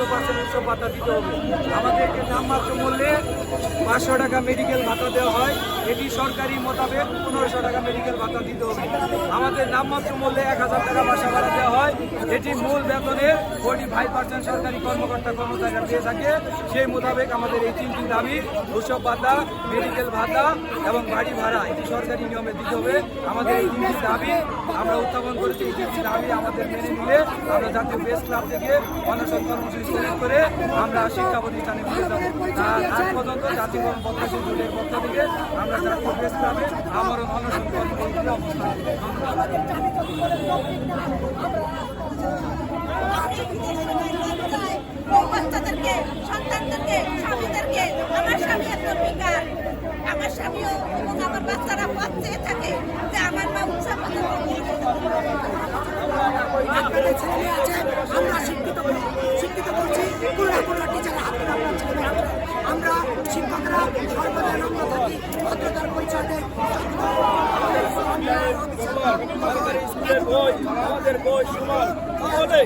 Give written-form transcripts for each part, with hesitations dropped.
100% উৎসব ভাতা দিতে হবে। আমাদেরকে নামমাত্র মূল্যে 500 টাকা মেডিকেল ভাতা দেওয়া হয়, এটি সরকারি মোতাবেক 1500 টাকা মেডিকেল ভাতা দিতে হবে। আমাদের নামমাত্র মূল্যে 1000 টাকা বাসা ভাড়া দেওয়া হয়, এটি মূল বেতনের 45% সরকারি কর্মকর্তা কর্মচারীরা পেয়ে থাকে। সেই মোতাবেক আমাদের এই তিনটি দাবি, উৎসব ভাতা, মেডিকেল ভাতা এবং বাড়ি ভাড়া, এটি সরকারি নিয়মে দিতে হবে। আমাদের এই তিনটি দাবি আমরা উত্থাপন করেছি। এই তিনটি দাবি আমাদের মেনে নিলে আমরা জাতীয় প্রেস ক্লাব থেকে অনশন কর্মসূচি স্থগিত করে আমরা শিক্ষা প্রতিষ্ঠানে ফিরে যাব। আজ পর্যন্ত জাতীয় পতাকা জোটের পক্ষ থেকে আমরা জাতীয় প্রেস ক্লাবে আমরণ অনশন কর্মসূচিতে অবস্থান করি। বাচ্চাদেরকে, সন্তানদেরকে, স্বামীদেরকে, আমার স্বামী এত বেকার, আমার স্বামীও এবং আমার বাচ্চারা পথ চেয়ে থাকে যে আমার মা উৎসব আপনাদের ছেলে আছে, আমরা শিক্ষিত করছি, কোনো টিচাররা হাতে আমরা শিক্ষকরা সর্বদা নম্র থাকি, ভদ্রতার পরিচয় দেয়। স্কুলের বই, আমাদের বই সমান, তাহলে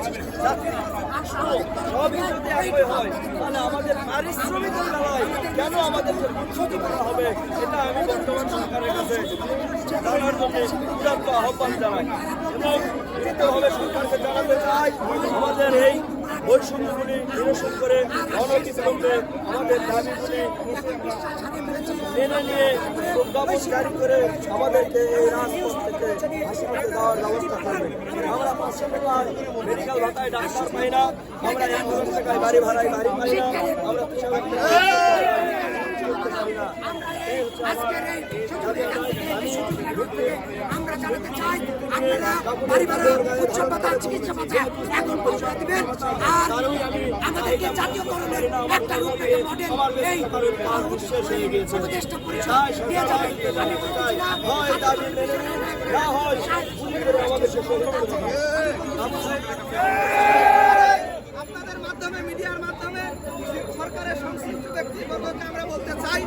সবই যদি একই হয় তাহলে আমাদের পারিশ্রমিকের বেলায় কেন আমাদেরকে উৎসতি করা হবে, এটা আমি বর্তমান সরকারের কাছে জানার জন্য চূড়ান্ত আহ্বান জানাই। এবং দ্বিতীয়ভাবে সরকারকে জানাতে চাই, আমাদের এই বৈষম্যগুলি নিরসন করে অনতিবিলম্বে আমাদের দাবিগুলি মেনে নিয়ে প্রজ্ঞাপন জারি করে আমাদেরকে এই রাজপথ থেকে হাসপাতালে দেওয়ার ব্যবস্থা করবে। আমরা 500 টাকায় মেডিকেল ভাতায় ডাক্তার পাই না, আমরা 1,000 টাকায় বাড়ি ভাড়ায় বাড়ি পাই না, আমরা আমরা জানাতে চাই আপনারা বাড়ি ভাড়া, উৎসব ভাতা, চিকিৎসা ভাতা এখন পৌঁছে দিবেন। আর আমাদেরকে জাতীয়করণের একটা রূপরেখা মডেল এই উপদেষ্টা পরিষদ দিয়ে যাবেন। আমি বলছি না আপনাদের মাধ্যমে, মিডিয়ার মাধ্যমে সরকারের সংশ্লিষ্ট ব্যক্তিবর্গকে আমরা বলতে চাই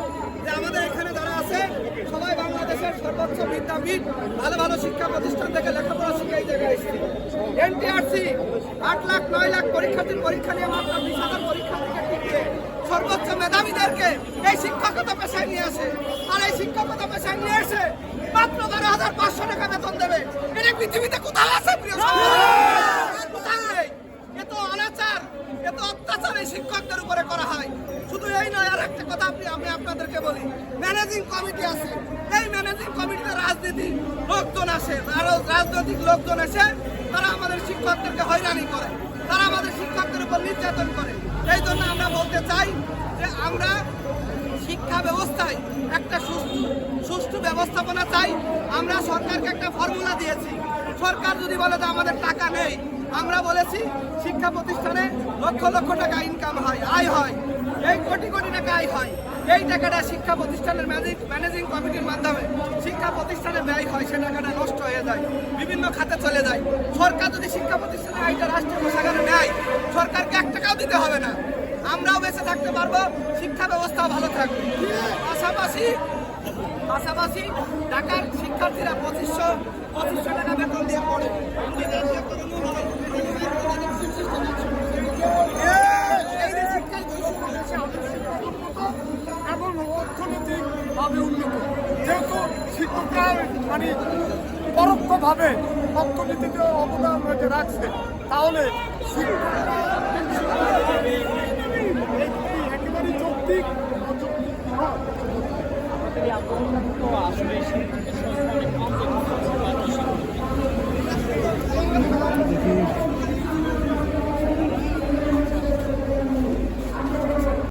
যে আমাদের এখানে যারা আছে সবাই বাংলাদেশের সর্বোচ্চ বিদ্যাপীঠ, ভালো ভালো শিক্ষা প্রতিষ্ঠান থেকে লেখাপড়া শিখে এই জায়গায় এসেছে। এনটিআরসি 8 লাখ 9 লাখ পরীক্ষার্থীর পরীক্ষা নিয়ে মাত্র 20,000 পরীক্ষার্থীকে টিকিয়ে সর্বোচ্চ মেধাবীদেরকে এই শিক্ষকতা পেশায় নিয়ে আসে। আর এই শিক্ষকতা পেশায় নিয়ে এসে মাত্র 12,500 টাকা বেতন দেবে। এটা পৃথিবীতে কোথাও আছে প্রিয় কোথাও নেই। এত অনাচার, এত অত্যাচার এই শিক্ষকদের উপরে করা হয়। শুধু এই নয়, আর একটা কথা আমি আপনাদেরকে বলি, ম্যানেজিং কমিটি আছে, এই ম্যানেজিং কমিটিতে রাজনীতি লোকজন আসে, আরো রাজনৈতিক লোকজন এসে তারা আমাদের শিক্ষকদেরকে হয়রানি করে, তারা আমাদের শিক্ষকদের উপর নির্যাতন করে। এই জন্য আমরা বলতে চাই যে আমরা শিক্ষা ব্যবস্থায় একটা সুষ্ঠু ব্যবস্থাপনা চাই। আমরা সরকারকে একটা ফর্মুলা দিয়েছি, সরকার যদি বলে যে আমাদের টাকা নেই, আমরা বলেছি শিক্ষা প্রতিষ্ঠানে লক্ষ লক্ষ টাকা ইনকাম হয়, আয় হয়, এই কোটি কোটি টাকা আয় হয়, এই টাকাটা শিক্ষা প্রতিষ্ঠানের ম্যানেজিং কমিটির মাধ্যমে শিক্ষা প্রতিষ্ঠানে ব্যয় হয়, সে টাকাটা নষ্ট হয়ে যায়, বিভিন্ন খাতে চলে যায়। সরকার যদি শিক্ষা প্রতিষ্ঠানের আয়টা রাষ্ট্রীয় কোষাগারে নেয়, সরকারকে 1 টাকাও দিতে হবে না, আমরাও বেঁচে থাকতে পারবো, শিক্ষা ব্যবস্থাও ভালো থাকবে। পাশাপাশি ঢাকার শিক্ষার্থীরা 2500 টাকা বেতন দিয়ে পড়ে। এবং অর্থনৈতিকভাবে উন্নত, যেহেতু শিক্ষকরা মানে পরোক্ষভাবে অর্থনীতিতে অবদান রাখছে, তাহলে